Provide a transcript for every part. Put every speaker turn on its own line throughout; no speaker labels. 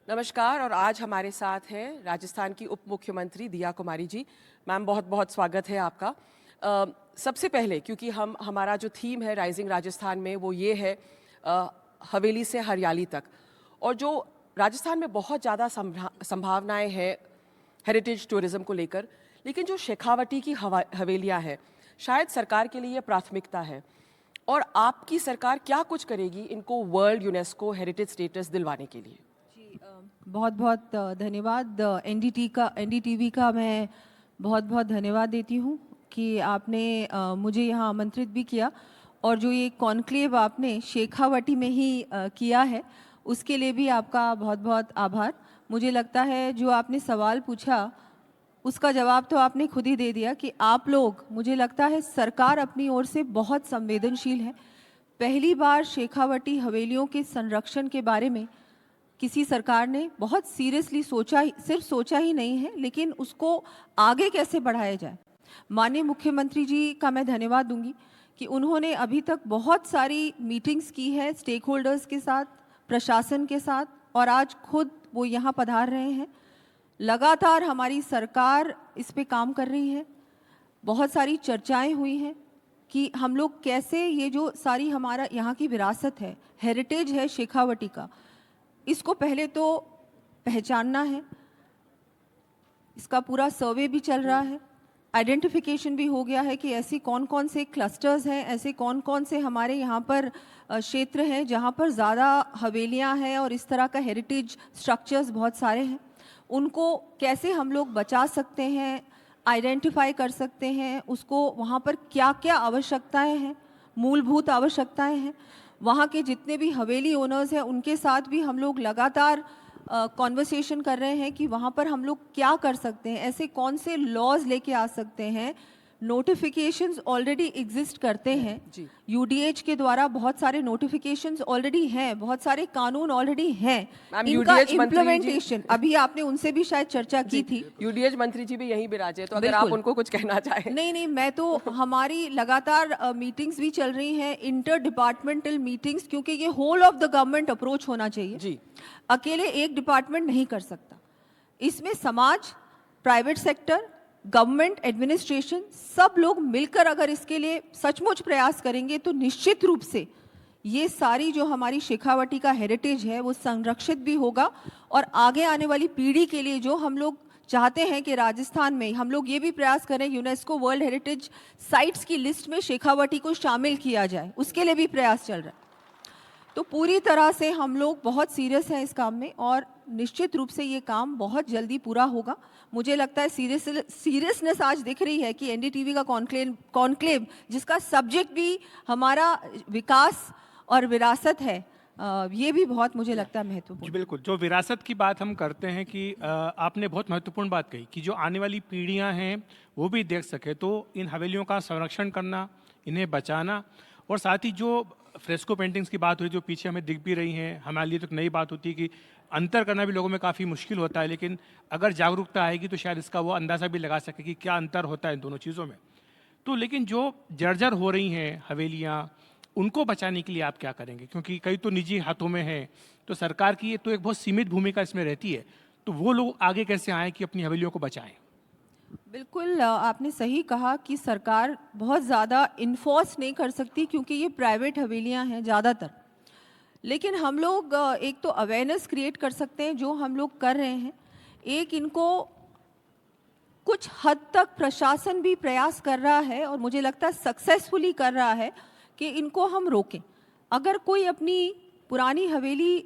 नमस्कार। और आज हमारे साथ हैं राजस्थान की उप मुख्यमंत्री दिया कुमारी जी। मैम, बहुत बहुत स्वागत है आपका। सबसे पहले, क्योंकि हमारा जो थीम है राइजिंग राजस्थान में वो ये है हवेली से हरियाली तक, और जो राजस्थान में बहुत ज़्यादा संभावनाएं हैं हेरिटेज टूरिज्म को लेकर, लेकिन जो शेखावटी की हवेलियाँ हैं शायद सरकार के लिए ये प्राथमिकता है। और आपकी सरकार क्या कुछ करेगी इनको वर्ल्ड यूनेस्को हेरिटेज स्टेटस दिलवाने के लिए?
बहुत बहुत धन्यवाद। एनडीटीवी का मैं बहुत बहुत धन्यवाद देती हूँ कि आपने मुझे यहाँ आमंत्रित भी किया, और जो ये कॉन्क्लेव आपने शेखावटी में ही किया है उसके लिए भी आपका बहुत बहुत आभार। मुझे लगता है जो आपने सवाल पूछा उसका जवाब तो आपने खुद ही दे दिया कि आप लोग, मुझे लगता है सरकार अपनी ओर से बहुत संवेदनशील है। पहली बार शेखावटी हवेलियों के संरक्षण के बारे में किसी सरकार ने बहुत सीरियसली सोचा, सिर्फ सोचा ही नहीं है लेकिन उसको आगे कैसे बढ़ाया जाए। माननीय मुख्यमंत्री जी का मैं धन्यवाद दूंगी कि उन्होंने अभी तक बहुत सारी मीटिंग्स की है स्टेक होल्डर्स के साथ, प्रशासन के साथ, और आज खुद वो यहाँ पधार रहे हैं। लगातार हमारी सरकार इस पे काम कर रही है। बहुत सारी चर्चाएं हुई हैं कि हम लोग कैसे ये जो सारी हमारा यहाँ की विरासत है, हेरिटेज है शेखावटी का, इसको पहले तो पहचानना है। इसका पूरा सर्वे भी चल रहा है, आइडेंटिफिकेशन भी हो गया है कि ऐसी कौन कौन से क्लस्टर्स हैं, ऐसे कौन कौन से हमारे यहाँ पर क्षेत्र हैं जहाँ पर ज़्यादा हवेलियाँ हैं और इस तरह का हेरिटेज स्ट्रक्चर्स बहुत सारे हैं। उनको कैसे हम लोग बचा सकते हैं, आइडेंटिफाई कर सकते हैं, उसको वहाँ पर क्या क्या आवश्यकताएं हैं, मूलभूत आवश्यकताएं हैं। वहाँ के जितने भी हवेली ओनर्स हैं उनके साथ भी हम लोग लगातार कॉन्वर्सेशन कर रहे हैं कि वहाँ पर हम लोग क्या कर सकते हैं, ऐसे कौन से लॉज लेके आ सकते हैं। नोटिफिकेशंस ऑलरेडी एग्जिस्ट करते हैं, यूडीएच के द्वारा बहुत सारे नोटिफिकेशंस ऑलरेडी हैं, बहुत सारे कानून ऑलरेडी हैं। इनका इम्प्लीमेंटेशन, अभी आपने उनसे भी शायद चर्चा की थी।
यूडीएच मंत्री जी भी यहीं विराजे, तो अगर आप उनको कुछ कहना चाहें।
नहीं, मैं तो हमारी लगातार मीटिंग्स भी चल रही हैं, इंटर डिपार्टमेंटल मीटिंग्स, क्योंकि ये whole of the government approach होना चाहिए जी। अकेले एक डिपार्टमेंट नहीं कर सकता। इसमें समाज, प्राइवेट सेक्टर, गवर्नमेंट एडमिनिस्ट्रेशन, सब लोग मिलकर अगर इसके लिए सचमुच प्रयास करेंगे तो निश्चित रूप से ये सारी जो हमारी शेखावटी का हेरिटेज है वो संरक्षित भी होगा। और आगे आने वाली पीढ़ी के लिए जो हम लोग चाहते हैं कि राजस्थान में हम लोग ये भी प्रयास करें यूनेस्को वर्ल्ड हेरिटेज साइट्स की लिस्ट में शेखावटी को शामिल किया जाए, उसके लिए भी प्रयास चल रहा है। तो पूरी तरह से हम लोग बहुत सीरियस हैं इस काम में, और निश्चित रूप से ये काम बहुत जल्दी पूरा होगा। मुझे लगता है सीरियसनेस आज दिख रही है कि एनडीटीवी का कॉन्क्लेव जिसका सब्जेक्ट भी हमारा विकास और विरासत है, ये भी बहुत मुझे लगता है महत्वपूर्ण।
बिल्कुल, जो विरासत की बात हम करते हैं कि आपने बहुत महत्वपूर्ण बात कही कि जो आने वाली पीढ़ियां हैं वो भी देख सके, तो इन हवेलियों का संरक्षण करना, इन्हें बचाना, और साथ ही जो फ्रेस्को पेंटिंग्स की बात हुई जो पीछे हमें दिख भी रही हैं, हमारे लिए तो नई बात होती है कि अंतर करना भी लोगों में काफ़ी मुश्किल होता है, लेकिन अगर जागरूकता आएगी तो शायद इसका वो अंदाज़ा भी लगा सके कि क्या अंतर होता है इन दोनों चीज़ों में। तो लेकिन जो जर्जर हो रही हैं हवेलियाँ, उनको बचाने के लिए आप क्या करेंगे? क्योंकि कई तो निजी हाथों में हैं, तो सरकार की ये तो एक बहुत सीमित भूमिका इसमें रहती है, तो वो लोग आगे कैसे आएँ कि अपनी हवेलियों को बचाएं?
बिल्कुल, आपने सही कहा कि सरकार बहुत ज़्यादा इन्फोर्स नहीं कर सकती क्योंकि ये प्राइवेट हवेलियां हैं ज़्यादातर। लेकिन हम लोग एक तो अवेयरनेस क्रिएट कर सकते हैं, जो हम लोग कर रहे हैं। एक, इनको कुछ हद तक प्रशासन भी प्रयास कर रहा है और मुझे लगता है सक्सेसफुली कर रहा है कि इनको हम रोकें। अगर कोई अपनी पुरानी हवेली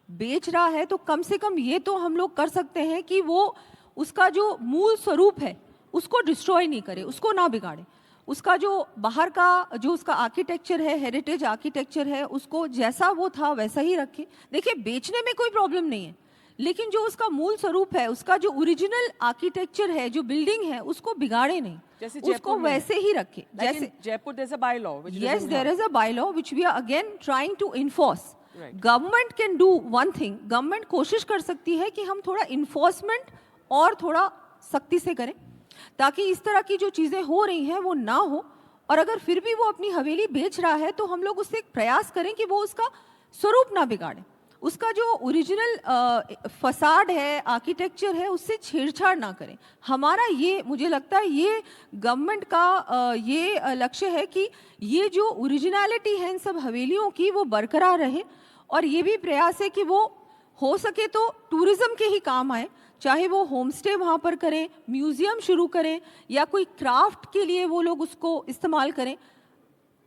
बेच रहा है तो कम से कम ये तो हम लोग कर सकते हैं कि वो उसका जो मूल स्वरूप है उसको डिस्ट्रॉय नहीं करे, उसको ना बिगाड़े। उसका जो बाहर का जो उसका आर्किटेक्चर है, हेरिटेज आर्किटेक्चर है, उसको जैसा वो था वैसा ही रखे। देखिए, बेचने में कोई प्रॉब्लम नहीं है, लेकिन जो उसका मूल स्वरूप है, उसका जो ओरिजिनल आर्किटेक्चर है, जो बिल्डिंग है, उसको बिगाड़े नहीं,
जैसे
उसको वैसे ही रखे। जैसे
Jaipur there is a bylaw,
yes, there is a bylaw which we are again trying to enforce. Government can do one thing. Government कोशिश कर सकती है कि हम थोड़ा enforcement और थोड़ा सख्ती से करें, ताकि इस तरह की जो चीज़ें हो रही हैं वो ना हो। और अगर फिर भी वो अपनी हवेली बेच रहा है तो हम लोग उससे एक प्रयास करें कि वो उसका स्वरूप ना बिगाड़े, उसका जो ओरिजिनल फसाड है, आर्किटेक्चर है, उससे छेड़छाड़ ना करें। हमारा ये, मुझे लगता है ये गवर्नमेंट का ये लक्ष्य है कि ये जो ओरिजिनलिटी है इन सब हवेलियों की वो बरकरार रहे, और ये भी प्रयास है कि वो हो सके तो टूरिज्म के ही काम आए, चाहे वो होम स्टे वहाँ पर करें, म्यूजियम शुरू करें, या कोई क्राफ्ट के लिए वो लोग उसको इस्तेमाल करें।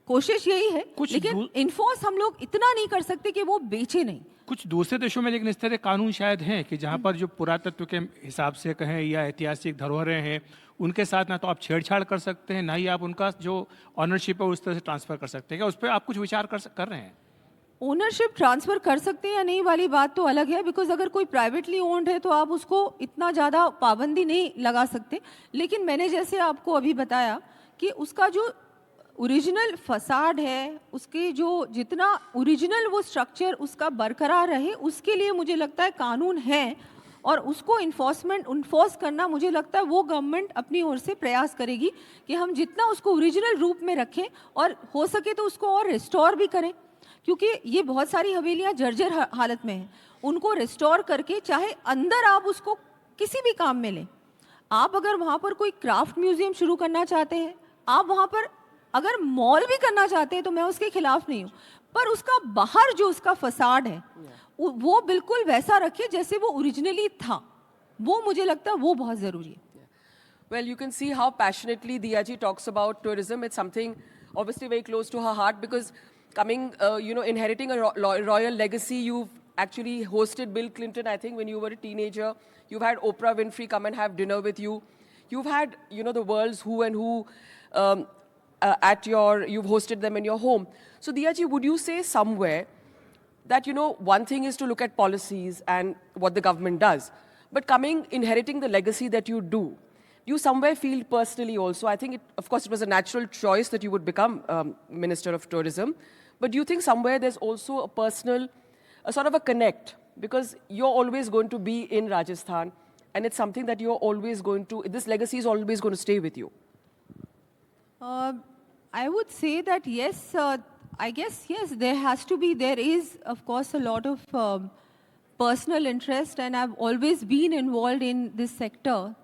कोशिश यही है, लेकिन इन्फोर्स हम लोग इतना नहीं कर सकते कि वो बेचे नहीं।
कुछ दूसरे देशों में लेकिन इस तरह कानून शायद हैं कि जहाँ पर जो पुरातत्व के हिसाब से कहें या ऐतिहासिक धरोहरें हैं, उनके साथ ना तो आप छेड़छाड़ कर सकते हैं, ना ही आप उनका जो ऑनरशिप है उस तरह से ट्रांसफर कर सकते हैं। क्या उस पर आप कुछ विचार कर रहे हैं?
ओनरशिप ट्रांसफर कर सकते हैं या नहीं वाली बात तो अलग है, बिकॉज अगर कोई प्राइवेटली ओन्ड है तो आप उसको इतना ज़्यादा पाबंदी नहीं लगा सकते। लेकिन मैंने जैसे आपको अभी बताया कि उसका जो ओरिजिनल फसाड है, उसके जो जितना ओरिजिनल वो स्ट्रक्चर उसका बरकरार रहे, उसके लिए मुझे लगता है कानून है, और उसको इन्फोर्स करना मुझे लगता है वो गवर्नमेंट अपनी ओर से प्रयास करेगी कि हम जितना उसको ओरिजिनल रूप में रखें, और हो सके तो उसको और रिस्टोर भी करें, क्योंकि ये बहुत सारी हवेलियां जर्जर हालत में हैं। उनको रिस्टोर करके चाहे अंदर आप उसको किसी भी काम में लें। आप अगर वहाँ पर कोई क्राफ्ट म्यूजियम शुरू करना चाहते हैं, आप वहाँ पर अगर मॉल भी करना चाहते हैं तो मैं उसके खिलाफ नहीं हूँ, पर उसका बाहर जो उसका फसाड है वो बिल्कुल वैसा रखे जैसे वो ओरिजिनली था। वो मुझे लगता है वो बहुत ज़रूरी है।
Well, you can see how passionately Diyaji talks about tourism. It's something obviously very close to her heart because inheriting a royal legacy, you've actually hosted Bill Clinton, I think, when you were a teenager. You've had Oprah Winfrey come and have dinner with you. You've had, the world's who and who you've hosted them in your home. So Diyaji, would you say somewhere that, one thing is to look at policies and what the government does, but inheriting the legacy that you do, you somewhere feel personally also, I think, of course, it was a natural choice that you would become Minister of Tourism, but do you think somewhere there's also a personal, a sort of a connect, because you're always going to be in Rajasthan, and it's something that you're always going to, this legacy is always going to stay with you?
I would say that yes, I guess yes, there is of course a lot of personal interest, and I've always been involved in this sector.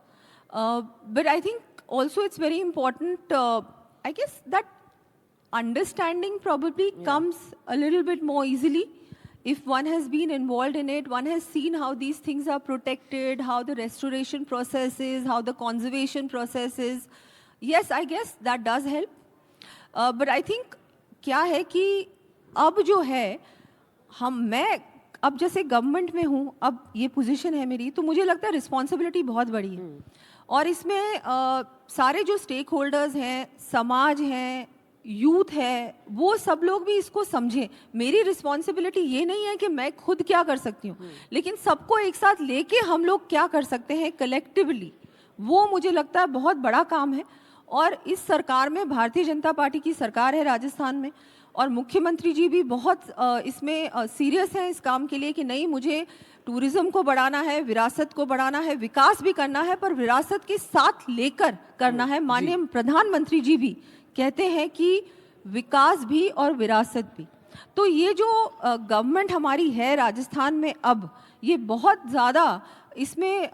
But I think also it's very important, I guess, that understanding probably comes a little bit more easily. If one has been involved in it, one has seen how these things are protected, how the restoration process is, how the conservation process is. Yes, I guess that does help. But I think क्या है कि अब जो है मैं अब जैसे government में हूँ, अब ये पोजीशन है मेरी, तो मुझे लगता है रिस्पॉन्सिबिलिटी बहुत बड़ी है। और इसमें सारे जो स्टेक होल्डर्स हैं, समाज हैं, यूथ है, वो सब लोग भी इसको समझें। मेरी रिस्पॉन्सिबिलिटी ये नहीं है कि मैं खुद क्या कर सकती हूँ, लेकिन सबको एक साथ लेके हम लोग क्या कर सकते हैं कलेक्टिवली, वो मुझे लगता है बहुत बड़ा काम है। और इस सरकार में, भारतीय जनता पार्टी की सरकार है राजस्थान में, और मुख्यमंत्री जी भी बहुत इसमें सीरियस हैं इस काम के लिए कि नहीं, मुझे टूरिज्म को बढ़ाना है, विरासत को बढ़ाना है, विकास भी करना है, पर विरासत के साथ लेकर करना है। माननीय प्रधानमंत्री जी भी कहते हैं कि विकास भी और विरासत भी। तो ये जो गवर्नमेंट हमारी है राजस्थान में, अब ये बहुत ज़्यादा इसमें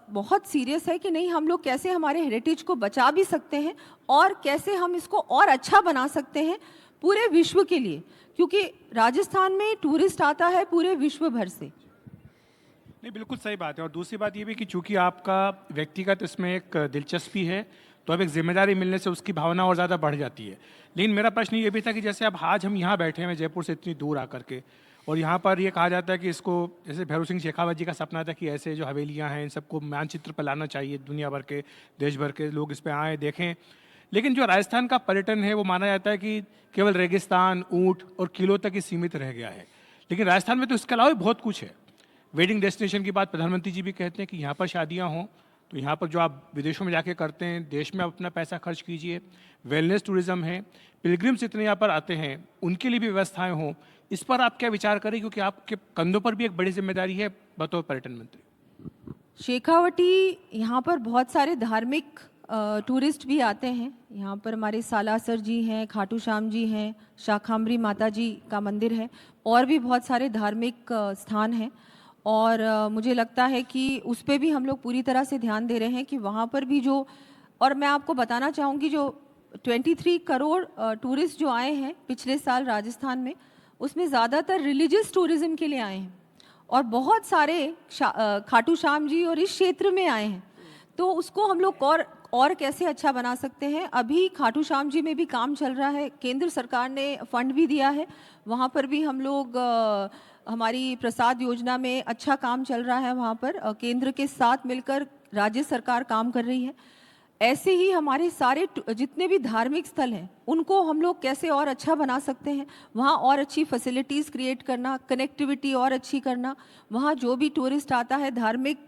बहुत सीरियस है कि नहीं, हम लोग कैसे हमारे हेरिटेज को बचा भी सकते हैं और कैसे हम इसको और अच्छा बना सकते हैं पूरे विश्व के लिए, क्योंकि राजस्थान में टूरिस्ट आता है पूरे विश्व भर से।
नहीं, बिल्कुल सही बात है। और दूसरी बात ये भी कि चूंकि आपका व्यक्तिगत इसमें एक दिलचस्पी है, तो अब एक जिम्मेदारी मिलने से उसकी भावना और ज़्यादा बढ़ जाती है। लेकिन मेरा प्रश्न ये भी था कि जैसे अब आज हम यहाँ बैठे हैं जयपुर से इतनी दूर आकर के, और यहाँ पर ये कहा जाता है कि इसको, जैसे भैरव सिंह शेखावत जी का सपना था कि ऐसे जो हवेलियाँ हैं इन सबको मानचित्र पर लाना चाहिए, दुनिया भर के, देश भर के लोग इस पर आएँ, देखें। लेकिन जो राजस्थान का पर्यटन है वो माना जाता है कि केवल रेगिस्तान, ऊँट और किलों तक ही सीमित रह गया है। लेकिन राजस्थान में तो इसके अलावा भी बहुत कुछ है। वेडिंग डेस्टिनेशन की बात प्रधानमंत्री जी भी कहते हैं कि यहाँ पर शादियाँ हों, तो यहाँ पर जो आप विदेशों में जाके करते हैं, देश में आप अपना पैसा खर्च कीजिए। वेलनेस टूरिज्म है, पिलग्रिम्स इतने यहाँ पर आते हैं, उनके लिए भी व्यवस्थाएं हों। इस पर आप क्या विचार करें, क्योंकि आपके कंधों पर भी एक बड़ी जिम्मेदारी है बतौर पर्यटन मंत्री।
शेखावटी यहाँ पर बहुत सारे धार्मिक टूरिस्ट भी आते हैं। यहाँ पर हमारे सालासर जी हैं, खाटू श्याम जी हैं, शाखाम्बरी माता जी का मंदिर है, और भी बहुत सारे धार्मिक स्थान हैं। और मुझे लगता है कि उस पे भी हम लोग पूरी तरह से ध्यान दे रहे हैं कि वहाँ पर भी जो, और मैं आपको बताना चाहूँगी जो 23 करोड़ टूरिस्ट जो आए हैं पिछले साल राजस्थान में, उसमें ज़्यादातर रिलीजियस टूरिज़्म के लिए आए हैं, और बहुत सारे खाटू श्याम जी और इस क्षेत्र में आए हैं। तो उसको हम लोग और कैसे अच्छा बना सकते हैं। अभी खाटू श्याम जी में भी काम चल रहा है, केंद्र सरकार ने फंड भी दिया है, वहाँ पर भी हम लोग हमारी प्रसाद योजना में अच्छा काम चल रहा है। वहाँ पर केंद्र के साथ मिलकर राज्य सरकार काम कर रही है। ऐसे ही हमारे सारे जितने भी धार्मिक स्थल हैं उनको हम लोग कैसे और अच्छा बना सकते हैं, वहाँ और अच्छी फैसिलिटीज़ क्रिएट करना, कनेक्टिविटी और अच्छी करना, वहाँ जो भी टूरिस्ट आता है, धार्मिक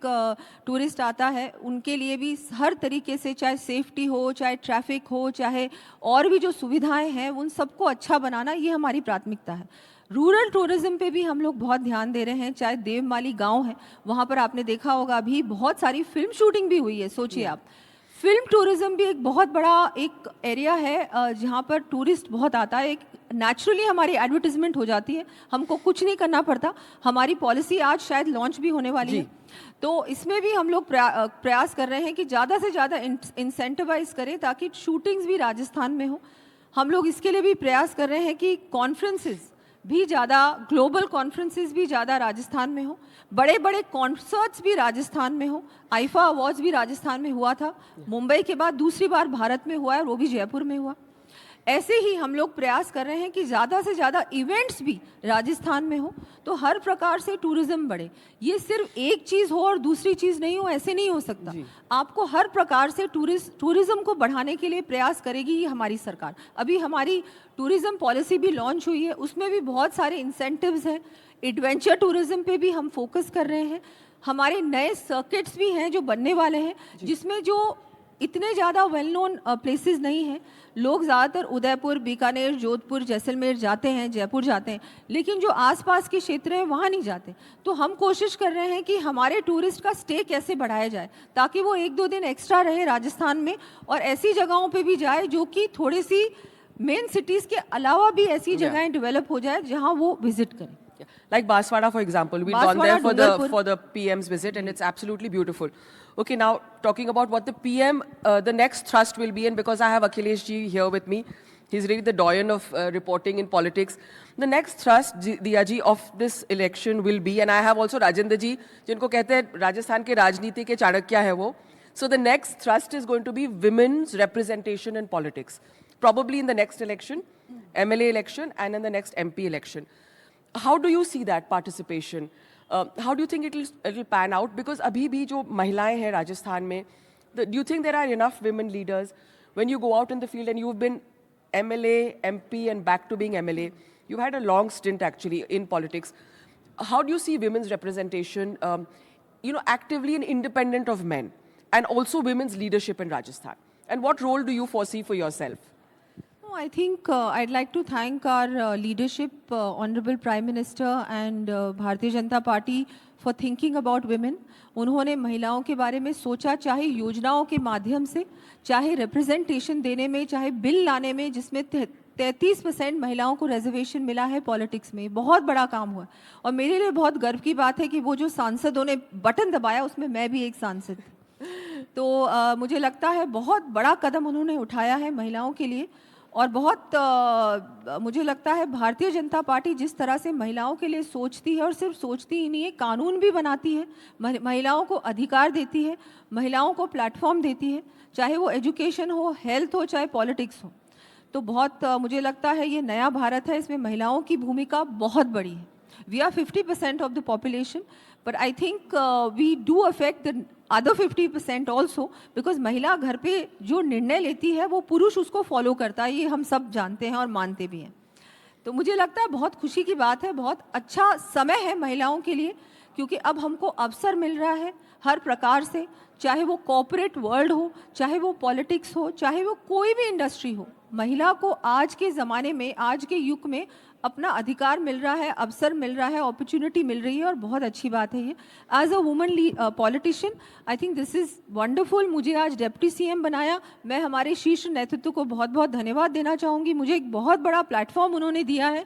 टूरिस्ट आता है, उनके लिए भी हर तरीके से, चाहे सेफ्टी हो, चाहे ट्रैफिक हो, चाहे और भी जो सुविधाएं हैं, उन सबको अच्छा बनाना, ये हमारी प्राथमिकता है। रूरल टूरिज्म पे भी हम लोग बहुत ध्यान दे रहे हैं। चाहे देवमाली गांव है, वहाँ पर आपने देखा होगा अभी बहुत सारी फिल्म शूटिंग भी हुई है। सोचिए आप, फिल्म टूरिज्म भी एक बहुत बड़ा एक एरिया है जहाँ पर टूरिस्ट बहुत आता है। एक नेचुरली हमारी एडवर्टीजमेंट हो जाती है, हमको कुछ नहीं करना पड़ता। हमारी पॉलिसी आज शायद लॉन्च भी होने वाली है, तो इसमें भी हम लोग प्रयास कर रहे हैं कि ज़्यादा से ज़्यादा इंसेंटिवाइज करें ताकि शूटिंग्स भी राजस्थान में हो। हम लोग इसके लिए भी प्रयास कर रहे हैं कि कॉन्फ्रेंसेस भी ज़्यादा, ग्लोबल कॉन्फ्रेंसेस भी ज़्यादा राजस्थान में हो, बड़े बड़े कॉन्सर्ट्स भी राजस्थान में हो। आईफा अवार्ड्स भी राजस्थान में हुआ था, मुंबई के बाद दूसरी बार भारत में हुआ है, वो भी जयपुर में हुआ। ऐसे ही हम लोग प्रयास कर रहे हैं कि ज़्यादा से ज़्यादा इवेंट्स भी राजस्थान में हो, तो हर प्रकार से टूरिज्म बढ़े। ये सिर्फ एक चीज़ हो और दूसरी चीज़ नहीं हो, ऐसे नहीं हो सकता। आपको हर प्रकार से टूरिज्म को बढ़ाने के लिए प्रयास करेगी ही हमारी सरकार। अभी हमारी टूरिज्म पॉलिसी भी लॉन्च हुई है, उसमें भी बहुत सारे इंसेंटिव्स हैं। एडवेंचर टूरिज्म पे भी हम फोकस कर रहे हैं। हमारे नए सर्किट्स भी हैं जो बनने वाले हैं, जिसमें जो इतने ज़्यादा वेल नोन प्लेसेस नहीं हैं। लोग ज़्यादातर उदयपुर, बीकानेर, जोधपुर, जैसलमेर जाते हैं, जयपुर जाते हैं, लेकिन जो आसपास के क्षेत्र हैं वहाँ नहीं जाते। तो हम कोशिश कर रहे हैं कि हमारे टूरिस्ट का स्टे कैसे बढ़ाया जाए ताकि वो 1-2 दिन एक्स्ट्रा रहे राजस्थान में, और ऐसी जगहों पे भी जाए जो कि थोड़ी सी मेन सिटीज़ के अलावा भी ऐसी जगहें डेवलप हो जाए जहाँ वो विजिट करें।
Like Baswara, for example, we've gone there for the PM's visit, and it's absolutely beautiful. Okay, now talking about what the PM, the next thrust will be, and because I have Akhilesh ji here with me, he's really the doyen of reporting in politics. The next thrust, Diya ji, of this election will be, and I have also Rajendra ji, जिनको कहते हैं राजस्थान के राजनीति के चाणक्य है वो. So the next thrust is going to be women's representation in politics, probably in the next election, MLA election, and in the next MP election. How do you see that participation? How do you think it'll pan out? Because अभी भी जो महिलाएं हैं राजस्थान में, do you think there are enough women leaders? When you go out in the field and you've been MLA, MP, and back to being MLA, you've had a long stint actually in politics. How do you see women's representation, actively and independent of men, and also women's leadership in Rajasthan? And what role do you foresee for yourself?
I think I'd like to thank our leadership, Honorable Prime Minister and Bharatiya Janata Party for thinking about women. उन्होंने महिलाओं के बारे में सोचा, चाहे योजनाओं के माध्यम से, चाहे रिप्रेजेंटेशन देने में, चाहे बिल लाने में, जिसमें 33% महिलाओं को रिजर्वेशन मिला है पॉलिटिक्स में। बहुत बड़ा काम हुआ, और मेरे लिए बहुत गर्व की बात है कि वो जो सांसदों ने बटन दबाया उसमें मैं भी एक सांसद थी। तो मुझे लगता है बहुत बड़ा कदम उन्होंने उठाया है महिलाओं के लिए। और बहुत मुझे लगता है भारतीय जनता पार्टी जिस तरह से महिलाओं के लिए सोचती है, और सिर्फ सोचती ही नहीं है, कानून भी बनाती है, महिलाओं को अधिकार देती है, महिलाओं को प्लेटफॉर्म देती है, चाहे वो एजुकेशन हो, हेल्थ हो, चाहे पॉलिटिक्स हो। तो बहुत मुझे लगता है ये नया भारत है, इसमें महिलाओं की भूमिका बहुत बड़ी है। We are 50% of the population, but I think we do affect the other 50% also, because महिला घर पे जो निर्णय लेती है वो पुरुष उसको फॉलो करता है, ये हम सब जानते हैं और मानते भी हैं। तो मुझे लगता है बहुत खुशी की बात है, बहुत अच्छा समय है महिलाओं के लिए, क्योंकि अब हमको अवसर मिल रहा है हर प्रकार से, चाहे वो कॉर्पोरेट वर्ल्ड हो, चाहे वो पॉलिटिक्स हो, चाहे वो कोई भी इंडस्ट्री हो। महिला को आज के ज़माने में, आज के युग में अपना अधिकार मिल रहा है, अवसर मिल रहा है, अपॉर्चुनिटी मिल रही है और बहुत अच्छी बात है ये। As a woman politician I think this is wonderful. मुझे आज डिप्टी सीएम बनाया, मैं हमारे शीर्ष नेतृत्व को बहुत बहुत धन्यवाद देना चाहूँगी। मुझे एक बहुत बड़ा प्लेटफॉर्म उन्होंने दिया है।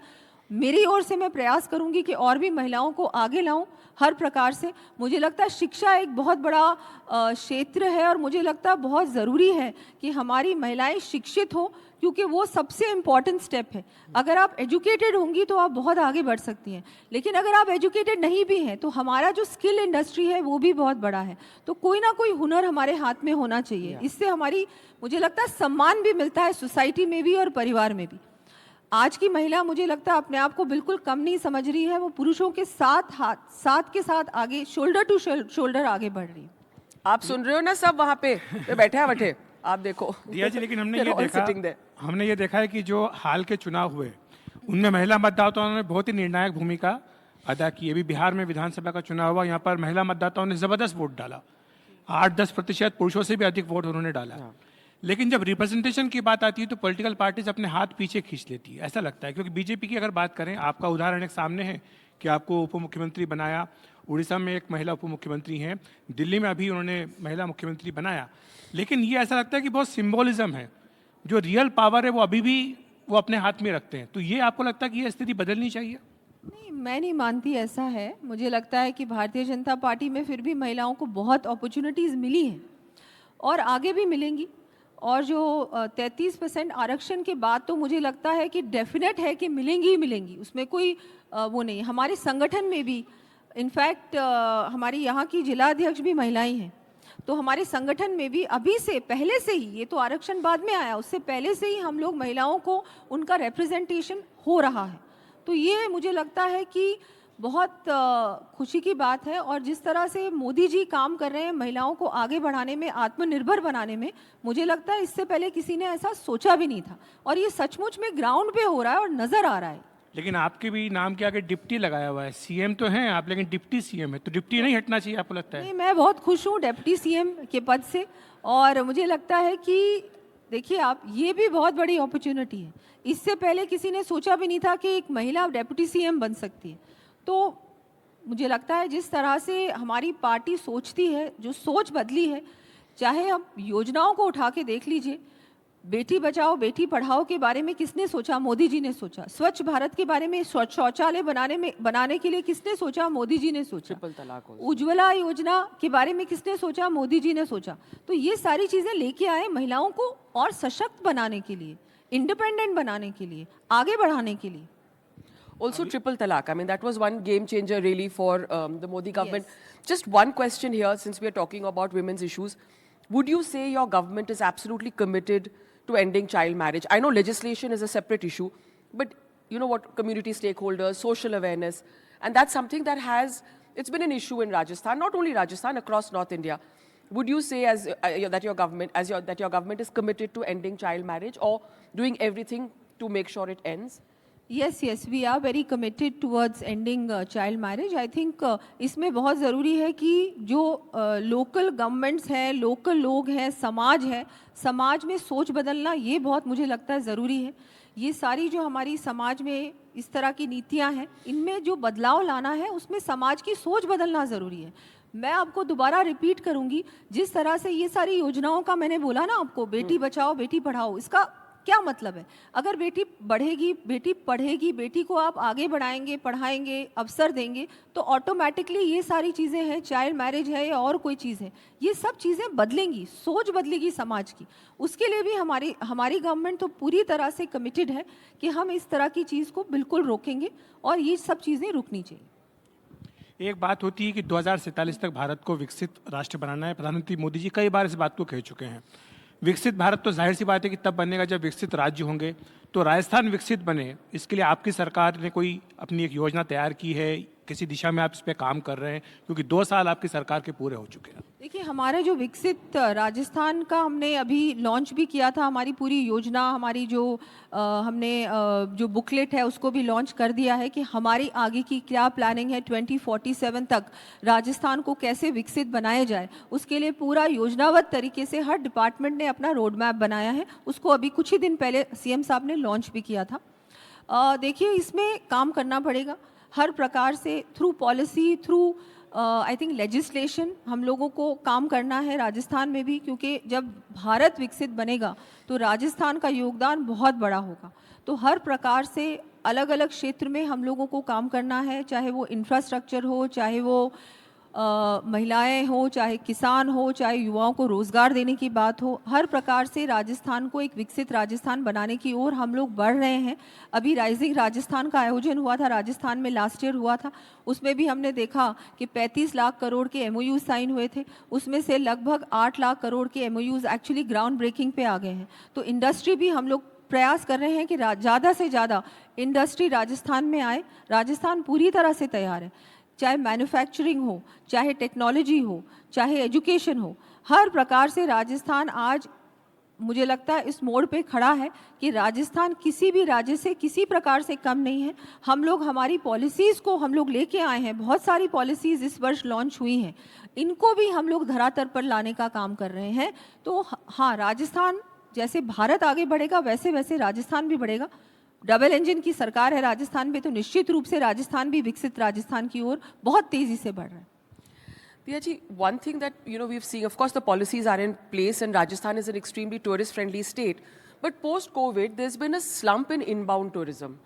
मेरी ओर से मैं प्रयास करूंगी कि और भी महिलाओं को आगे लाऊं हर प्रकार से। मुझे लगता है शिक्षा एक बहुत बड़ा क्षेत्र है और मुझे लगता है बहुत ज़रूरी है कि हमारी महिलाएं शिक्षित हो, क्योंकि वो सबसे इम्पॉर्टेंट स्टेप है। अगर आप एजुकेटेड होंगी तो आप बहुत आगे बढ़ सकती हैं, लेकिन अगर आप एजुकेटेड नहीं भी हैं तो हमारा जो स्किल इंडस्ट्री है वो भी बहुत बड़ा है। तो कोई ना कोई हुनर हमारे हाथ में होना चाहिए। इससे हमारी, मुझे लगता है, सम्मान भी मिलता है सोसाइटी में भी और परिवार में भी। आज की महिला, मुझे लगता है, अपने आप को बिल्कुल कम नहीं समझ रही है। वो पुरुषों के साथ के साथ आगे, शोल्डर टू शोल्डर आगे बढ़ रही है।
आप सुन रहे हो ना सब वहाँ पे बैठे हैं बैठे, आप देखो
दिया जी, लेकिन
They're all sitting there.
हमने ये देखा है कि जो हाल के चुनाव हुए उनमें महिला मतदाताओं ने बहुत ही निर्णायक भूमिका अदा की। अभी बिहार में विधानसभा का चुनाव हुआ, यहाँ पर महिला मतदाताओं ने जबरदस्त वोट डाला, 8-10% पुरुषों से भी अधिक वोट उन्होंने डाला। लेकिन जब रिप्रेजेंटेशन की बात आती है तो पॉलिटिकल पार्टीज अपने हाथ पीछे खींच लेती है, ऐसा लगता है। क्योंकि बीजेपी की अगर बात करें, आपका उदाहरण एक सामने है कि आपको उप मुख्यमंत्री बनाया, उड़ीसा में एक महिला उप मुख्यमंत्री हैं, दिल्ली में अभी उन्होंने महिला मुख्यमंत्री बनाया। लेकिन ये ऐसा लगता है कि बहुत सिंबोलिज्म है, जो रियल पावर है वो अभी भी वो अपने हाथ में रखते हैं। तो ये आपको लगता है कि ये स्थिति बदलनी चाहिए?
नहीं, मैं नहीं मानती ऐसा है। मुझे लगता है कि भारतीय जनता पार्टी में फिर भी महिलाओं को बहुत अपॉर्चुनिटीज़ मिली हैं और आगे भी मिलेंगी। और जो 33% आरक्षण के बाद तो मुझे लगता है कि डेफिनेट है कि मिलेंगी ही मिलेंगी, उसमें कोई वो नहीं। हमारे संगठन में भी, इनफैक्ट हमारी यहाँ की जिलाध्यक्ष भी महिलाएं हैं, तो हमारे संगठन में भी अभी से, पहले से ही, ये तो आरक्षण बाद में आया, उससे पहले से ही हम लोग महिलाओं को उनका रिप्रेजेंटेशन हो रहा है। तो ये मुझे लगता है कि बहुत खुशी की बात है। और जिस तरह से मोदी जी काम कर रहे हैं महिलाओं को आगे बढ़ाने में, आत्मनिर्भर बनाने में, मुझे लगता है इससे पहले किसी ने ऐसा सोचा भी नहीं था। और ये सचमुच में ग्राउंड पे हो रहा है और नज़र आ रहा है।
लेकिन आपके भी नाम के आगे डिप्टी लगाया हुआ है, सीएम तो हैं आप, लेकिन डिप्टी सीएम है, तो डिप्टी नहीं हटना चाहिए आपको लगता है?
नहीं, मैं बहुत खुश हूँ डिप्टी सीएम के पद से। और मुझे लगता है कि देखिए आप, ये भी बहुत बड़ी अपॉर्चुनिटी है। इससे पहले किसी ने सोचा भी नहीं था कि एक महिला डिप्टी सीएम बन सकती है। तो मुझे लगता है जिस तरह से हमारी पार्टी सोचती है, जो सोच बदली है, चाहे हम योजनाओं को उठा के देख लीजिए, बेटी बचाओ बेटी पढ़ाओ के बारे में किसने सोचा? मोदी जी ने सोचा। स्वच्छ भारत के बारे में, शौचालय बनाने के लिए किसने सोचा? मोदी जी ने सोचा।
ट्रिपल तलाक हो।
उज्ज्वला योजना के बारे में किसने सोचा? मोदी जी ने सोचा। तो ये सारी चीज़ें लेके आए महिलाओं को और सशक्त बनाने के लिए, इंडिपेंडेंट बनाने के लिए, आगे बढ़ाने के लिए।
Also triple talaq. I mean, that was one game changer really for the Modi government. Just one question here, since we are talking about women's issues. Would you say your government is absolutely committed to ending child marriage? I know legislation is a separate issue, but you know what, community stakeholders, social awareness, and that's something that it's been an issue in Rajasthan, not only Rajasthan, across North India. Would you say that your government is committed to ending child marriage or doing everything to make sure it ends?
Yes, we are very committed towards ending child marriage. I think इसमें बहुत ज़रूरी है कि जो local governments हैं, local लोग हैं, समाज है, समाज में सोच बदलना, ये बहुत मुझे लगता है ज़रूरी है। ये सारी जो हमारी समाज में इस तरह की नीतियाँ हैं, इनमें जो बदलाव लाना है, उसमें समाज की सोच बदलना ज़रूरी है। मैं आपको दोबारा रिपीट करूँगी, जिस तरह से ये सारी योजनाओं का मैंने बोला ना आपको, बेटी बचाओ बेटी पढ़ाओ, इसका क्या मतलब है? अगर बेटी बढ़ेगी, बेटी पढ़ेगी, बेटी को आप आगे बढ़ाएंगे, पढ़ाएंगे, अवसर देंगे, तो ऑटोमेटिकली ये सारी चीज़ें हैं, चाइल्ड मैरिज है या और कोई चीज़ है, ये सब चीज़ें बदलेंगी, सोच बदलेगी समाज की। उसके लिए भी हमारी गवर्नमेंट तो पूरी तरह से कमिटेड है कि हम इस तरह की चीज़ को बिल्कुल रोकेंगे और ये सब चीज़ें रुकनी चाहिए।
एक बात होती है कि 2047 तक भारत को विकसित राष्ट्र बनाना है। प्रधानमंत्री मोदी जी कई बार इस बात को कह चुके हैं। विकसित भारत तो जाहिर सी बात है कि तब बनेगा जब विकसित राज्य होंगे। तो राजस्थान विकसित बने, इसके लिए आपकी सरकार ने कोई अपनी एक योजना तैयार की है? किसी दिशा में आप इस पे काम कर रहे हैं? क्योंकि 2 साल आपकी सरकार के पूरे हो चुके हैं।
देखिए, हमारा जो विकसित राजस्थान का हमने अभी लॉन्च भी किया था, हमारी पूरी योजना, हमारी जो हमने जो बुकलेट है उसको भी लॉन्च कर दिया है कि हमारी आगे की क्या प्लानिंग है 2047 तक राजस्थान को कैसे विकसित बनाया जाए। उसके लिए पूरा योजनाबद्ध तरीके से हर डिपार्टमेंट ने अपना रोड मैप बनाया है। उसको अभी कुछ ही दिन पहले सीएम साहब ने लॉन्च भी किया था। देखिए, इसमें काम करना पड़ेगा हर प्रकार से, through policy, through I think legislation. हम लोगों को काम करना है राजस्थान में भी, क्योंकि जब भारत विकसित बनेगा तो राजस्थान का योगदान बहुत बड़ा होगा। तो हर प्रकार से अलग अलग क्षेत्र में हम लोगों को काम करना है, चाहे वो इंफ्रास्ट्रक्चर हो, चाहे वो महिलाएं हो, चाहे किसान हो, चाहे युवाओं को रोज़गार देने की बात हो। हर प्रकार से राजस्थान को एक विकसित राजस्थान बनाने की ओर हम लोग बढ़ रहे हैं। अभी राइजिंग राजस्थान का आयोजन हुआ था राजस्थान में, लास्ट ईयर हुआ था। उसमें भी हमने देखा कि 35 लाख करोड़ के MOU साइन हुए थे। उसमें से लगभग 8 लाख करोड़ के MOUs एक्चुअली ग्राउंड ब्रेकिंग पे आ गए हैं। तो इंडस्ट्री भी हम लोग प्रयास कर रहे हैं कि ज़्यादा से ज़्यादा इंडस्ट्री राजस्थान में आए। राजस्थान पूरी तरह से तैयार है, चाहे मैन्युफैक्चरिंग हो, चाहे टेक्नोलॉजी हो, चाहे एजुकेशन हो। हर प्रकार से राजस्थान आज मुझे लगता है इस मोड़ पे खड़ा है कि राजस्थान किसी भी राज्य से किसी प्रकार से कम नहीं है। हम लोग हमारी पॉलिसीज़ को हम लोग लेके आए हैं, बहुत सारी पॉलिसीज़ इस वर्ष लॉन्च हुई हैं, इनको भी हम लोग धरातल पर लाने का काम कर रहे हैं। तो हाँ, राजस्थान जैसे भारत आगे बढ़ेगा वैसे वैसे राजस्थान भी बढ़ेगा। डबल इंजन की सरकार है राजस्थान में, तो निश्चित रूप से राजस्थान भी विकसित राजस्थान की ओर बहुत तेजी से बढ़ रहा है।
Priya ji, one thing that we've seen, of course, the policies are in place, and Rajasthan is an extremely tourist-friendly state. But post-COVID, there's been a slump in inbound tourism.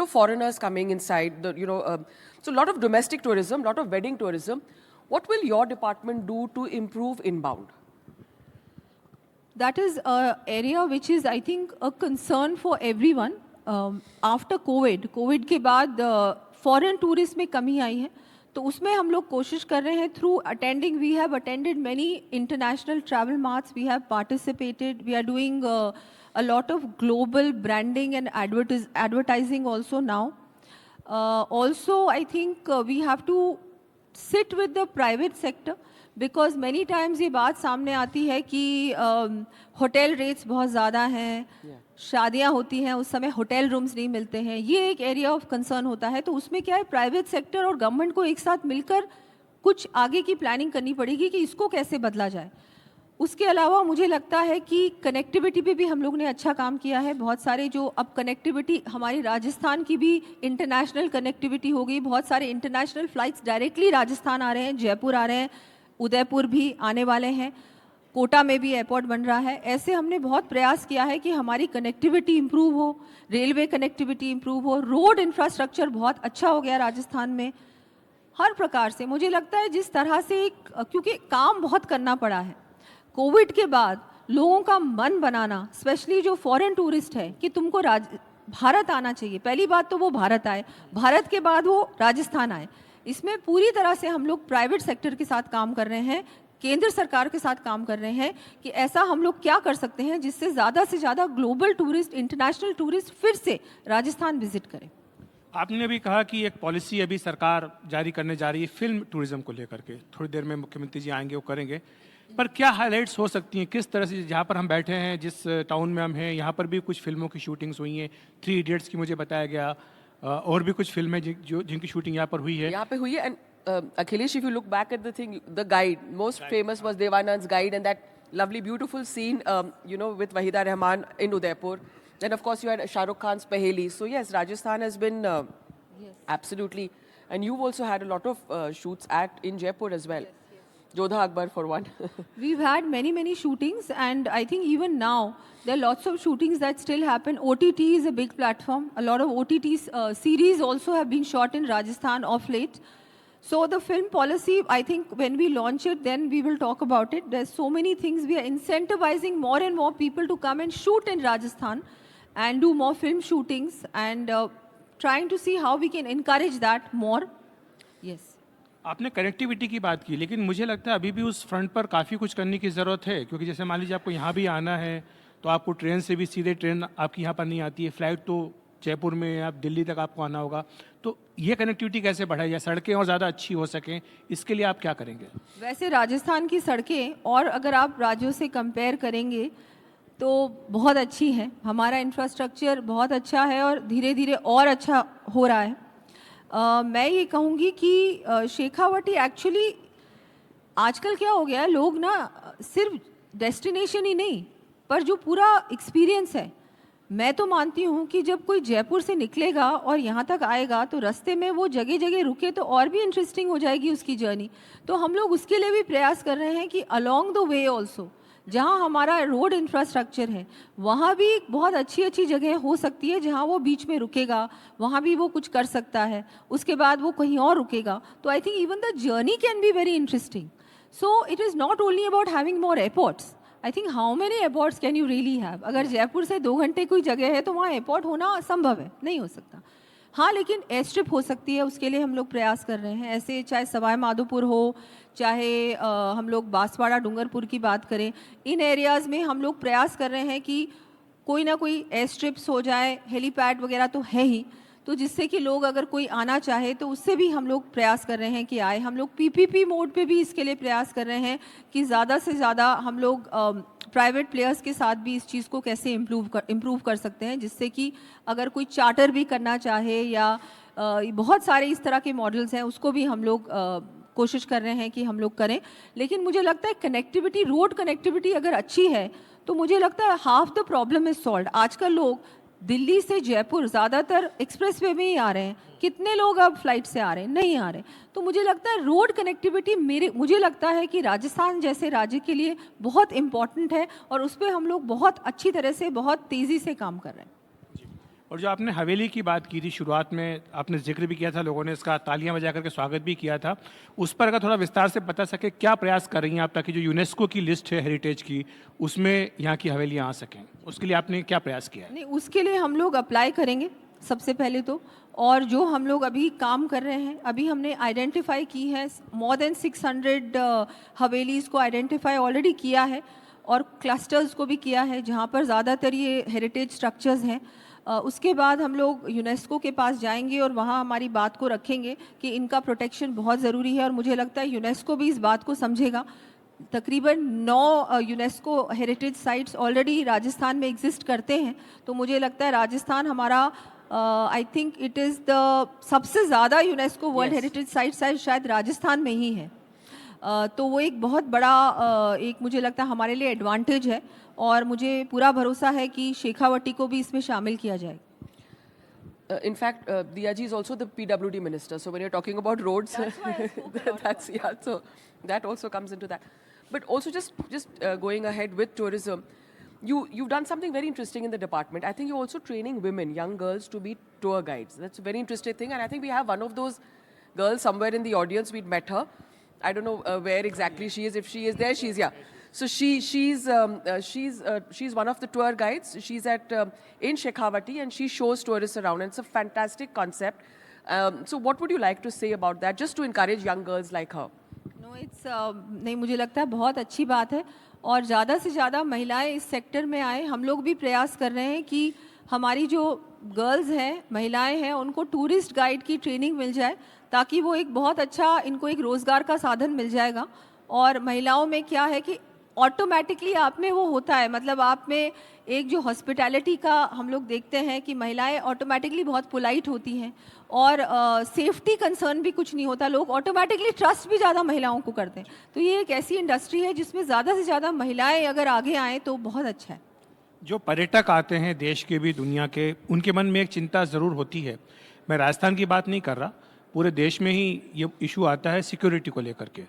Foreigners coming inside. So a lot of domestic tourism, a lot of wedding tourism. What will your department do to improve inbound?
That is an area which is, I think, a concern for everyone. After COVID के बाद foreign tourist में कमी आई है, तो उसमें हम लोग कोशिश कर रहे हैं through attending. We have attended many international travel marts, we have participated, we are doing a lot of global branding and advertising also now. Also, I think we have to sit with the private sector, because many times ये बात सामने आती है कि hotel rates बहुत ज़्यादा हैं, शादियां होती हैं उस समय होटल रूम्स नहीं मिलते हैं। ये एक एरिया ऑफ कंसर्न होता है। तो उसमें क्या है, प्राइवेट सेक्टर और गवर्नमेंट को एक साथ मिलकर कुछ आगे की प्लानिंग करनी पड़ेगी कि इसको कैसे बदला जाए। उसके अलावा मुझे लगता है कि कनेक्टिविटी पे भी हम लोग ने अच्छा काम किया है। बहुत सारे जो अब कनेक्टिविटी हमारी राजस्थान की भी इंटरनेशनल कनेक्टिविटी हो गई, बहुत सारे इंटरनेशनल फ्लाइट्स डायरेक्टली राजस्थान आ रहे हैं, जयपुर आ रहे हैं, उदयपुर भी आने वाले हैं, कोटा में भी एयरपोर्ट बन रहा है। ऐसे हमने बहुत प्रयास किया है कि हमारी कनेक्टिविटी इंप्रूव हो, रेलवे कनेक्टिविटी इंप्रूव हो, रोड इंफ्रास्ट्रक्चर बहुत अच्छा हो गया राजस्थान में। हर प्रकार से मुझे लगता है जिस तरह से क्योंकि काम बहुत करना पड़ा है कोविड के बाद, लोगों का मन बनाना, स्पेशली जो फॉरेन टूरिस्ट है कि तुमको भारत आना चाहिए। पहली बात तो वो भारत आए, भारत के बाद वो राजस्थान आए। इसमें पूरी तरह से हम लोग प्राइवेट सेक्टर के साथ काम कर रहे हैं, केंद्र सरकार के साथ काम कर रहे हैं कि ऐसा हम लोग क्या कर सकते हैं जिससे ज़्यादा से ज़्यादा ग्लोबल टूरिस्ट, इंटरनेशनल टूरिस्ट फिर से राजस्थान विजिट करें।
आपने भी कहा कि एक पॉलिसी अभी सरकार जारी करने जा रही है फिल्म टूरिज्म को लेकर के, थोड़ी देर में मुख्यमंत्री जी आएंगे वो करेंगे, पर क्या हाइलाइट्स हो सकती हैं, किस तरह से, जहाँ पर हम बैठे हैं, जिस टाउन में हम हैं, यहाँ पर भी कुछ फिल्मों की शूटिंग्स हुई हैं, 3 इडियट्स की मुझे बताया गया, और भी कुछ फिल्में जिनकी शूटिंग यहाँ पर हुई है।
यहाँ पे हुई है। And Akhilesh, if you look back at the thing, the guide, most famous was Devanand's guide, and that lovely, beautiful scene, with Wahida Rahman in Udaipur. Then, of course, you had Shah Rukh Khan's Paheli. So, yes, Rajasthan has been absolutely, and you've also had a lot of shoots in Jaipur as well. Jodha Akbar for one.
We've had many shootings, and I think even now there are lots of shootings that still happen. OTT is a big platform. A lot of OTT series also have been shot in Rajasthan of late. So the film policy, I think when we launch it, then we will talk about it. There's so many things. We are incentivizing more and more people to come and shoot in Rajasthan and do more film shootings, and trying to see how we can encourage that more. Yes.
आपने connectivity की बात की, लेकिन मुझे लगता है अभी भी उस फ्रंट पर काफ़ी कुछ करने की ज़रूरत है, क्योंकि जैसे मान लीजिए आपको यहाँ भी आना है तो आपको ट्रेन से भी सीधे ट्रेन आपकी यहाँ पर नहीं आती है, फ्लाइट तो जयपुर में, आप दिल्ली तक आपको आना होगा। तो ये कनेक्टिविटी कैसे बढ़ाई जाए, सड़कें और ज़्यादा अच्छी हो सकें, इसके लिए आप क्या करेंगे?
वैसे राजस्थान की सड़कें और अगर आप राज्यों से कंपेयर करेंगे तो बहुत अच्छी हैं। हमारा इंफ्रास्ट्रक्चर बहुत अच्छा है और धीरे धीरे और अच्छा हो रहा है। मैं ये कहूँगी कि शेखावटी एक्चुअली आजकल क्या हो गया है, लोग ना सिर्फ डेस्टिनेशन ही नहीं पर जो पूरा एक्सपीरियंस है, मैं तो मानती हूँ कि जब कोई जयपुर से निकलेगा और यहाँ तक आएगा तो रास्ते में वो जगह जगह रुके तो और भी इंटरेस्टिंग हो जाएगी उसकी जर्नी। तो हम लोग उसके लिए भी प्रयास कर रहे हैं कि अलोंग द वे ऑल्सो जहाँ हमारा रोड इंफ्रास्ट्रक्चर है वहाँ भी बहुत अच्छी अच्छी जगह हो सकती है जहाँ वो बीच में रुकेगा, वहाँ भी वो कुछ कर सकता है, उसके बाद वो कहीं और रुकेगा। तो I think even the journey can be very interesting. So it is not only about having more airports. I think how many airports can you really have? अगर जयपुर से 2 घंटे कोई जगह है तो वहाँ एयरपोर्ट होना असंभव है, नहीं हो सकता। हाँ, लेकिन एयर स्ट्रिप हो सकती है, उसके लिए हम लोग प्रयास कर रहे हैं। ऐसे चाहे सवाई माधोपुर हो, चाहे हम लोग बांसवाड़ा डूंगरपुर की बात करें, इन एरियाज़ में हम लोग प्रयास कर रहे हैं कि कोई ना कोई एयर स्ट्रिप्स हो जाए, हेलीपैड वगैरह तो है ही, तो जिससे कि लोग अगर कोई आना चाहे तो उससे भी हम लोग प्रयास कर रहे हैं कि आए। हम लोग पीपीपी मोड पे भी इसके लिए प्रयास कर रहे हैं कि ज़्यादा से ज़्यादा हम लोग प्राइवेट प्लेयर्स के साथ भी इस चीज़ को कैसे इम्प्रूव कर सकते हैं, जिससे कि अगर कोई चार्टर भी करना चाहे या बहुत सारे इस तरह के मॉडल्स हैं उसको भी हम लोग कोशिश कर रहे हैं कि हम लोग करें। लेकिन मुझे लगता है कनेक्टिविटी, रोड कनेक्टिविटी अगर अच्छी है तो मुझे लगता है half the problem is solve. आजकल लोग दिल्ली से जयपुर ज़्यादातर एक्सप्रेसवे में ही आ रहे हैं, कितने लोग अब फ्लाइट से आ रहे हैं? नहीं आ रहे। तो मुझे लगता है रोड कनेक्टिविटी मुझे लगता है कि राजस्थान जैसे राज्य के लिए बहुत इम्पॉर्टेंट है और उस पर हम लोग बहुत अच्छी तरह से, बहुत तेज़ी से काम कर रहे हैं।
और जो आपने हवेली की बात की थी शुरुआत में, आपने जिक्र भी किया था, लोगों ने इसका तालियां बजा करके स्वागत भी किया था, उस पर अगर थोड़ा विस्तार से बता सके क्या प्रयास कर रही हैं आप ताकि जो यूनेस्को की लिस्ट है हेरिटेज की उसमें यहाँ की हवेलियाँ आ सकें? उसके लिए आपने क्या प्रयास किया है?
नहीं, उसके लिए हम लोग अप्लाई करेंगे सबसे पहले तो, और जो हम लोग अभी काम कर रहे हैं, अभी हमने आइडेंटिफाई की है मोर देन 600 हवेलीज़ को आइडेंटिफाई ऑलरेडी किया है और क्लस्टर्स को भी किया है जहाँ पर ज़्यादातर ये हेरिटेज स्ट्रक्चर्स हैं। उसके बाद हम लोग यूनेस्को के पास जाएंगे और वहाँ हमारी बात को रखेंगे कि इनका प्रोटेक्शन बहुत ज़रूरी है और मुझे लगता है यूनेस्को भी इस बात को समझेगा। तकरीबन 9 UNESCO heritage sites already Rajasthan में एग्जिस्ट करते हैं, तो मुझे लगता है राजस्थान हमारा I think it is the सबसे ज़्यादा यूनेस्को वर्ल्ड हेरिटेज साइट शायद राजस्थान में ही है। तो वो एक बहुत बड़ा एक मुझे लगता है हमारे लिए एडवांटेज है और मुझे पूरा भरोसा है कि शेखावटी को भी इसमें शामिल किया जाएगा।
In fact, Diya ji is also the PWD minister. So when you're talking about roads, that's yeah. So that also comes into that. But also just going ahead with tourism, you've done something very interesting in the department. I think you're also training women, young girls, to be tour guides. That's a very interesting thing, and I think we have one of those girls somewhere in the audience. We'd met her. I don't know where exactly she is. If she is there, she's yeah. So she's one of the tour guides. She's at in Shekhawati and she shows tourists around. And it's a fantastic concept. So what would you like to say about that, just to encourage young girls like her?
No, it's नहीं, मुझे लगता है बहुत अच्छी बात है और ज़्यादा से ज़्यादा महिलाएं इस सेक्टर में आए। हम लोग भी प्रयास कर रहे हैं कि हमारी जो गर्ल्स हैं, महिलाएं हैं, उनको टूरिस्ट गाइड की ट्रेनिंग मिल जाए ताकि वो एक बहुत अच्छा, इनको एक रोज़गार का साधन मिल जाएगा। और महिलाओं में क्या है कि ऑटोमेटिकली आप में वो होता है, मतलब आप में एक जो हॉस्पिटैलिटी का हम लोग देखते हैं कि महिलाएं ऑटोमेटिकली बहुत पोलाइट होती हैं और सेफ्टी कंसर्न भी कुछ नहीं होता, लोग ऑटोमेटिकली ट्रस्ट भी ज़्यादा महिलाओं को करते हैं। तो ये एक ऐसी इंडस्ट्री है जिसमें ज़्यादा से ज़्यादा महिलाएं अगर आगे आएँ तो बहुत अच्छा है।
जो पर्यटक आते हैं देश के भी दुनिया के, उनके मन में एक चिंता ज़रूर होती है। मैं राजस्थान की बात नहीं कर रहा, पूरे देश में ही ये इशू आता है सिक्योरिटी को लेकर के।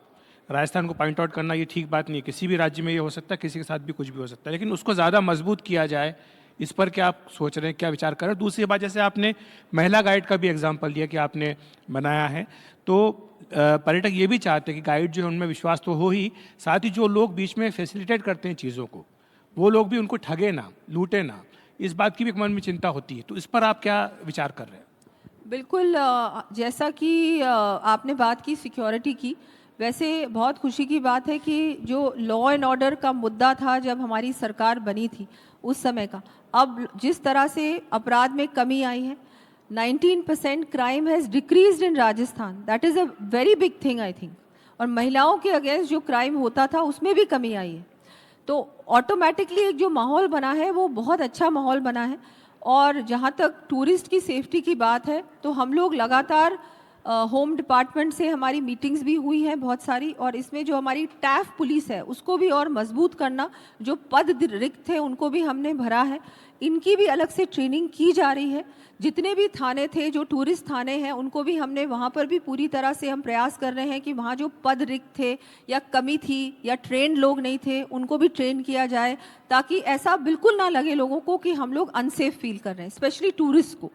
राजस्थान को पॉइंट आउट करना ये ठीक बात नहीं है, किसी भी राज्य में ये हो सकता है, किसी के साथ भी कुछ भी हो सकता है, लेकिन उसको ज़्यादा मजबूत किया जाए, इस पर क्या आप सोच रहे हैं, क्या विचार कर रहे हैं? दूसरी बात, जैसे आपने महिला गाइड का भी एग्जाम्पल दिया कि आपने बनाया है, तो पर्यटक ये भी चाहते हैं कि गाइड जो है उनमें विश्वास तो हो ही, साथ ही जो लोग बीच में फैसिलिटेट करते हैं चीज़ों को, वो लोग भी उनको ठगे ना, लूटे ना, इस बात की भी मन में चिंता होती है। तो इस पर आप क्या विचार कर रहे हैं?
बिल्कुल, जैसा कि आपने बात की सिक्योरिटी की, वैसे बहुत खुशी की बात है कि जो लॉ एंड ऑर्डर का मुद्दा था जब हमारी सरकार बनी थी उस समय का, अब जिस तरह से अपराध में कमी आई है, 19% crime has decreased in Rajasthan, that is a very big thing I think. और महिलाओं के अगेंस्ट जो क्राइम होता था उसमें भी कमी आई है। तो ऑटोमेटिकली एक जो माहौल बना है वो बहुत अच्छा माहौल बना है। और जहाँ तक टूरिस्ट की सेफ्टी की बात है, तो हम लोग लगातार होम डिपार्टमेंट से हमारी मीटिंग्स भी हुई हैं बहुत सारी, और इसमें जो हमारी टैफ पुलिस है उसको भी और मजबूत करना, जो पद रिक्त थे उनको भी हमने भरा है, इनकी भी अलग से ट्रेनिंग की जा रही है। जितने भी थाने थे, जो टूरिस्ट थाने हैं, उनको भी हमने वहाँ पर भी पूरी तरह से हम प्रयास कर रहे हैं कि वहाँ जो पद रिक्त थे या कमी थी या ट्रेंड लोग नहीं थे उनको भी ट्रेन किया जाए, ताकि ऐसा बिल्कुल ना लगे लोगों को कि हम लोग अनसेफ फील कर रहे हैं, स्पेशली टूरिस्ट को।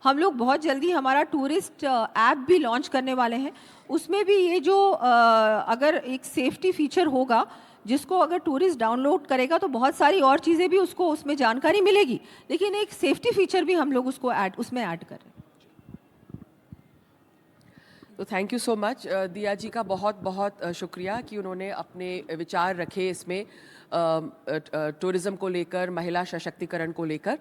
हम लोग बहुत जल्दी हमारा टूरिस्ट ऐप भी लॉन्च करने वाले हैं। उसमें भी ये जो अगर एक सेफ्टी फीचर होगा जिसको अगर टूरिस्ट डाउनलोड करेगा तो बहुत सारी और चीज़ें भी उसको उसमें जानकारी मिलेगी, लेकिन एक सेफ्टी फीचर भी हम लोग उसको उसमें ऐड कर रहे हैं।
तो थैंक यू सो मच दिया जी का बहुत बहुत शुक्रिया कि उन्होंने अपने विचार रखे इसमें टूरिज़्म को लेकर, महिला सशक्तिकरण को लेकर।